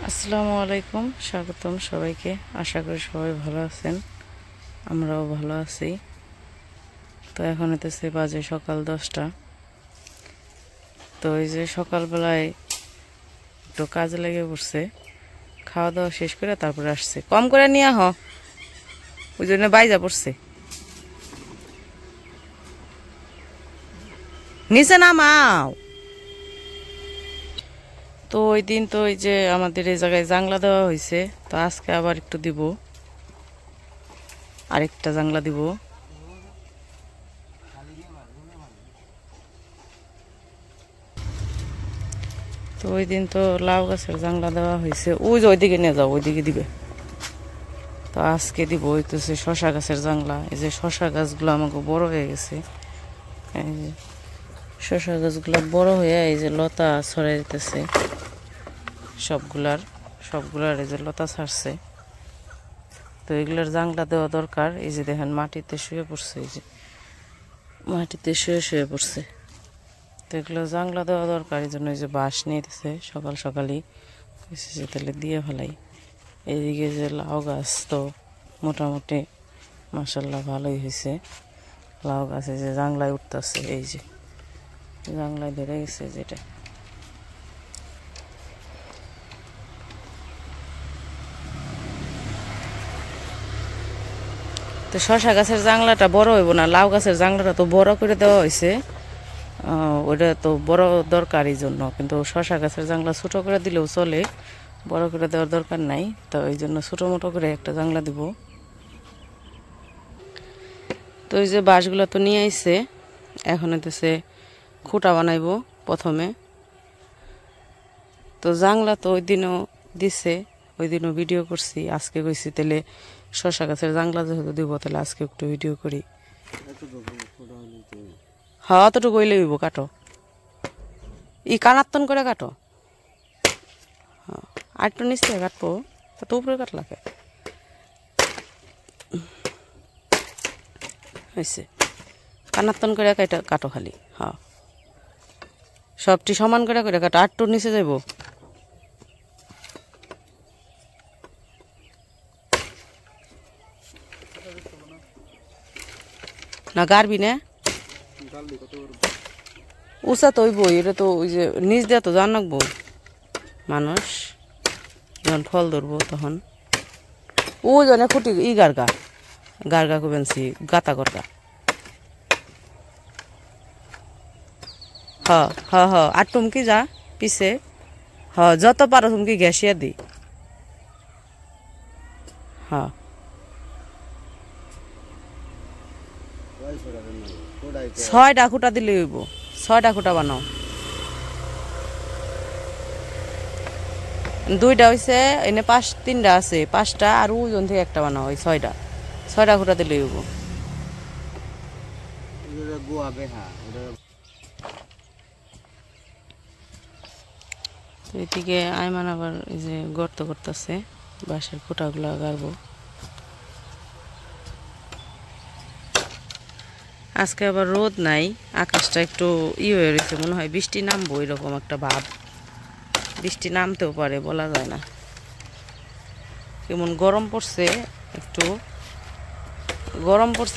আসসালামু আলাইকুম, স্বাগতম সবাইকে। আশা করি সবাই ভালো আছেন, আমরাও ভালো আছি। তো এখন হতেছে বাজে সকাল 10টা। তো এই যে সকালবেলায় একটু কাজে লেগে পড়ছে, খাওয়া দাওয়া শেষ করে তারপরে আসছে। কম করে নিয়ে ওই জন্য বাইজা পড়ছে, নিচে নামাও। তো ওই দিন তো ওই যে আমাদের এই জায়গায় জাংলা দেওয়া হয়েছে, তো আজকে আবার একটু দিব, আরেকটা জাংলা দিব। তো ওই দিন তো লাউ গাছের জাংলা দেওয়া হয়েছে, ওই যে ওইদিকে নিয়ে যাও, ওইদিকে দিবে। তো আজকে দিব হইতেছে শশা গাছের জাংলা। এই যে শশা গাছগুলো আমাকে বড় হয়ে গেছে, এই যে শশা গাছগুলো বড় হয়ে এই যে লতা ছড়াই দিতেছে, সবগুলার এই যে লতা ছাড়ছে। তো এগুলোর জাংলা দেওয়া দরকার। এই যে দেখেন মাটিতে শুয়ে পড়ছে, এই যে মাটিতে শুয়ে পড়ছে। তো এগুলো জাংলা দেওয়া দরকার, এই জন্য এই যে বাঁশ নিয়ে দিতেছে সকাল সকালই, যে তাহলে দিয়ে ফেলাই। এইদিকে যে লাউ গাছ তো মোটামুটি মাশাল্লাহ ভালোই হয়েছে। লাউ গাছে যে জাংলায় উঠতেছে, এই যে জাংলায় ধরে গেছে যেটা। তো শশা গাছের জাংলাটা বড় হইব না, লাউ গাছের জাংলাটা তো বড় করে দেওয়া হয়েছে, ওইটা তো বড় দরকার এই জন্য। কিন্তু শশা গাছের জাংলা ছোট করে দিলেও চলে, বড় করে দেওয়ার দরকার নাই। তো এই জন্য ছোটো মোটো করে একটা জাংলা দিব। তো এই যে বাঁশগুলো তো নিয়ে আইছে, এখন হইতেছে খুঁটা বানাইব প্রথমে। তো জাংলা তো ওই দিনও দিছে, ওই দিনও ভিডিও করছি। আজকে কইছি তাহলে শশা গাছের জাংলা যেহেতু দিব, তাহলে আজকে একটু ভিডিও করি। হ্যাঁ, অতটুকু হইলে হইব, কাটো কানাত্তন করে কাটো। হ্যাঁ, আর একটু নিচে কাটবো, তো উপরে কাটলাকে হয়েছে। কানাত্তন করে কাটো খালি। হ্যাঁ, সবটি সমান করে কাটো, আর একটু নিচে যাইব। না গারবি না, উষা তো হইব। এটা তো ওই যে নিচ দিয়ে তো জান রাখবো, মানুষ যখন ফল ধরবো তখন। ওই জন্য খুঁটি গার্গা কুবেনছি, গাতা গরগা। হ আর টুমকি যা পিছে। যত পারো তুমি গ্যাসিয়া দি। হ্যাঁ, 6টা খুঁটা দিলে হইব, 6টা খুঁটা বানাও। 2টা হয়েছে, এনে 3টা আছে, 5টা আর ওজন থেকে একটা বানাও। ওই 6টা খুঁটা দিলে হইব। এদিকে আইমান আবার এই যে গর্ত করতেছে, বাঁশের খুঁটাগুলো গাড়বো। আজকে আবার রোদ নাই, আকাশটা একটু হয়ে রয়েছে, মনে হয় বৃষ্টি নামবো এরকম একটা ভাব। বৃষ্টি নামতেও পারে, বলা যায় না। কেমন গরম পড়ছে,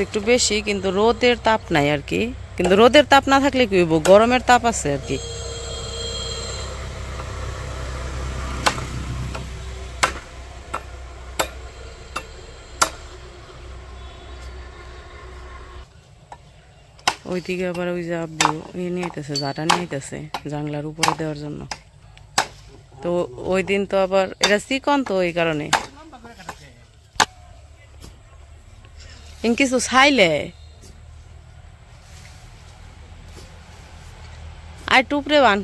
একটু বেশি, কিন্তু রোদের তাপ নাই আর কি। কিন্তু রোদের তাপ না থাকলে কি হইব, গরমের তাপ আছে আর কি। ওইদিকে আবার ওই যে আব্বু নিয়ে আইতেছে, জাটা নিয়ে আইতেছে জানলার উপরে দেওয়ার জন্য। তো ওই দিন তো আবার এটা চিকন, তো এই কারণে কিছু ছাইলে আর টুপরে বান।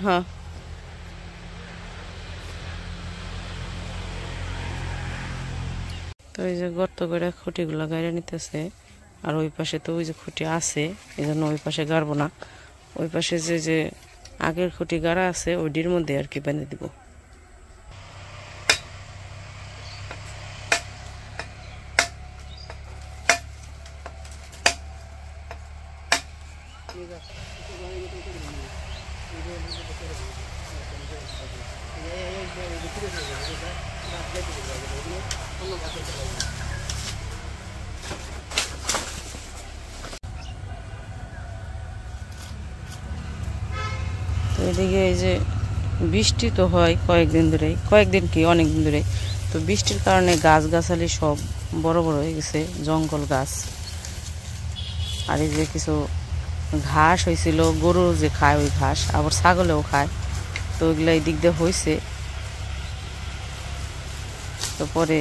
তো এই যে গর্ত করে খুঁটিগুলো গাড়ি নিতেছে, আর ওই পাশে তো ওই যে খুঁটি আছে, এই জন্য ওই পাশে গাড়বো না। ওই পাশে যে আগের খুঁটি গাড়া আছে, ওইটির মধ্যে আর কি বেঁধে দিব। তো এদিকে এই যে বৃষ্টি তো হয় কয়েকদিন কি অনেক দিন ধরে, তো বৃষ্টির কারণে গাছগাছালি সব বড় বড় হয়ে গেছে, জঙ্গল গাছ। আর এই যে কিছু ঘাস হয়েছিল, গরু যে খায় ওই ঘাস, আবার ছাগলেও খায়, তো ওইগুলো এই দিক দিয়ে হয়েছে। তো পরে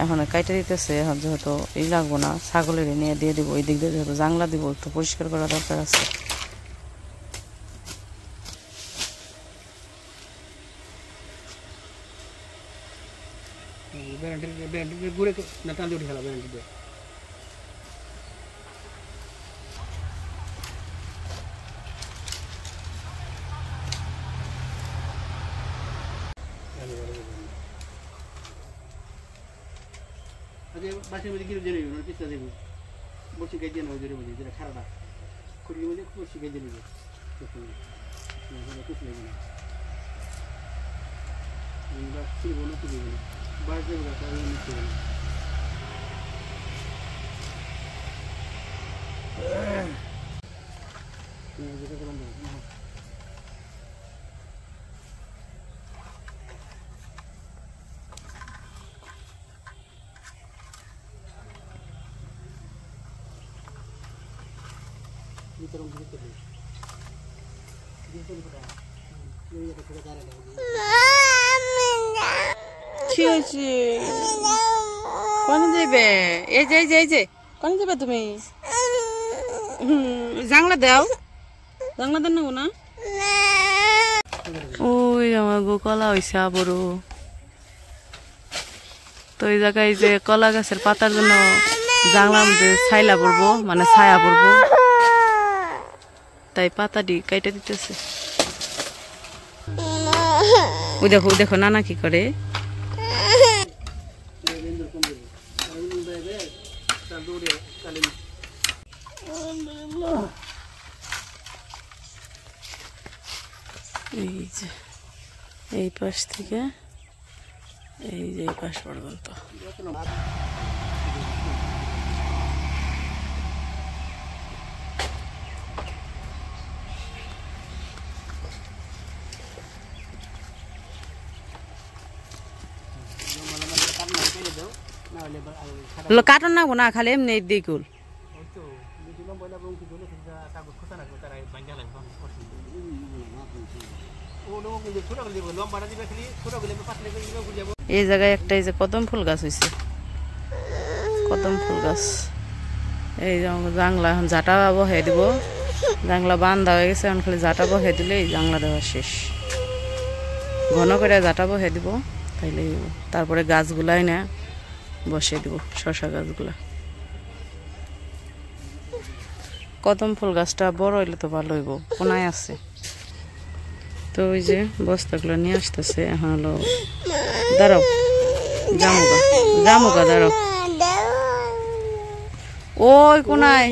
এখন কাইটে দিতেছে, এখন যেহেতু এই লাগবো না, ছাগলের নিয়ে দিয়ে দিব, ওই দিক দিয়ে যেহেতু জাংলা দিব, একটু পরিষ্কার করা দরকার আছে। বাসের মধ্যে গিয়ে জেনে নেবেন, পিস্তা দেবেন, বসে গাই দিয়ে নেবো, জেনে বুঝি যেটা খারাপ খুঁড়ির মধ্যে বসে গাই দিয়ে নেবে, ছিড়বো না, তুলবো না, বাস দেবো না, তাহলে নিচ্ছে না। যেটা করলাম না বিতরণ করতে হবে। কি হয়েছে? কোনে যাবে? এই যে এই যে কোনে যাবে তুমি? জাংলা দাও, জাংলা দেন নেবো না। ওই আমার গো কলা হয়েছে আবারও। তো এই জায়গায় যে কলা গাছের পাতার জন্য জাংলার মধ্যে ছাইলা পড়বো, মানে ছায়া পড়বো, তাই পাতাটি কাইটে দিতেছে। ওই দেখো ওই দেখো নানা কি করে। এই যে এই পাশ থেকে এই যে এই পাশ পর্যন্ত কাটন না না, খালি এমনি দিকুল। এই জায়গায় একটা এই যে কদম ফুল গাছ হয়েছে, কদম ফুল গাছ। এই জাংলা এখন ঝাঁটা বহে দিব, জাংলা বান্ধা হয়ে গেছে, এখন খালি ঝাঁটা বহে দিলে এই জাংলা দেওয়া শেষ। ঘন করে ঝাঁটা বহে দিব, তাইলে তারপরে গাছগুলাই না বসিয়ে দিব, শশা গাছগুলা। কদম ফুল গাছটা বড় হইলে তো ভালো হইব, কোনায় আছে। তো ওই যে বস্তাগুলো নিয়ে আসতেছে, এখন হলো দাঁড়াও, জামুগা জামুগা দাঁড়াও, ওই কোনায়।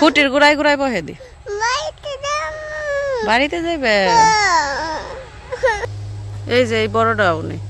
ফুটির গুড়াই গুড়াই বহে দি, বাড়িতে যাইবে। এই যে এই বড়টাও নেই।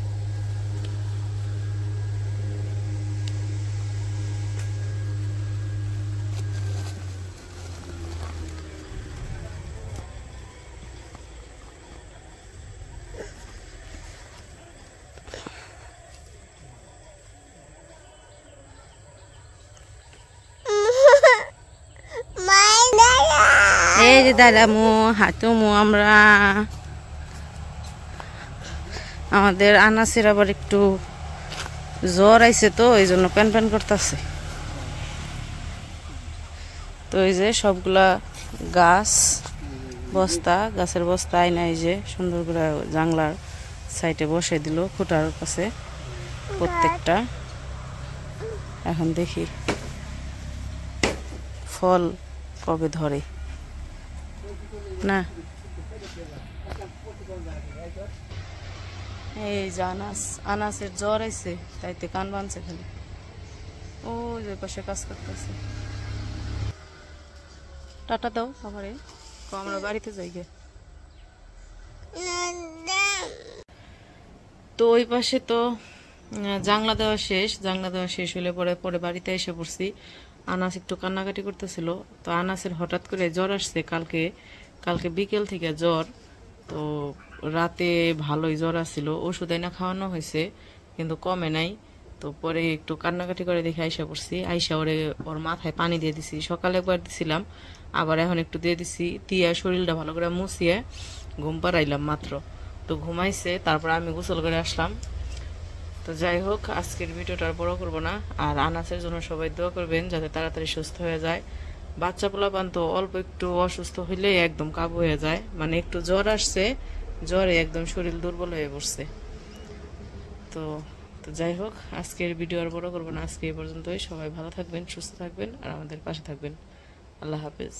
এই যে দাঁড়ামু হাঁটুমু আমরা। আমাদের আনাসের আবার একটু জ্বর আইছে, তো এই জন্য প্যান প্যান করতেছে। তো এই যে সবগুলা গাছ বস্তা, গাছের বস্তা আইনা এই যে সুন্দর করে জাংলার সাইডে বসে দিল, খুঁটার কাছে প্রত্যেকটা। এখন দেখি ফল কবে ধরে না। এই যে আনাসের জ্বর আইছে, তাইতে কান বানছে খালি। ও যে পাশে কাজ করতেছে। টাটা দাও আমারে, আমরা বাড়িতে যাই গে। তো ওই পাশে তো জাংলা দেওয়া শেষ হলে পরে পরে বাড়িতে এসে পড়ছি। আনাস একটু কান্নাকাটি করতেছিল, তো আনাসের হঠাৎ করে জ্বর আসছে কালকে বিকেল থেকে জ্বর। তো রাতে ভালোই জ্বর আসছিল, ওষুধ এনে খাওয়ানো হয়েছে কিন্তু কমে নাই। তো পরে একটু কান্নাকাটি করে দেখে আইসা পড়ছি, আইসা ওর মাথায় পানি দিয়ে দিছি। সকালে একবার দিছিলাম, আবার এখন একটু দিয়ে দিছি, দিয়া শরীরটা ভালো করে মুছিয়ে ঘুম পাড়াইলাম মাত্র। তো ঘুমাইছে, তারপর আমি গোসল করে আসলাম। তো যাই হোক, আজকের ভিডিওটা আর বড় করবো না। আর আনাসের জন্য সবাই দোয়া করবেন যাতে তাড়াতাড়ি সুস্থ হয়ে যায়। বাচ্চা পোলাপান তো অল্প একটু অসুস্থ হইলে একদম কাবু হয়ে যায়, মানে একটু জ্বর আসছে, জ্বরে একদম শরীর দুর্বল হয়ে পড়ছে। তো তো যাই হোক, আজকের ভিডিও আর বড় করবো না, আজকে এই পর্যন্তই। সবাই ভালো থাকবেন, সুস্থ থাকবেন আর আমাদের পাশে থাকবেন। আল্লাহ হাফেজ।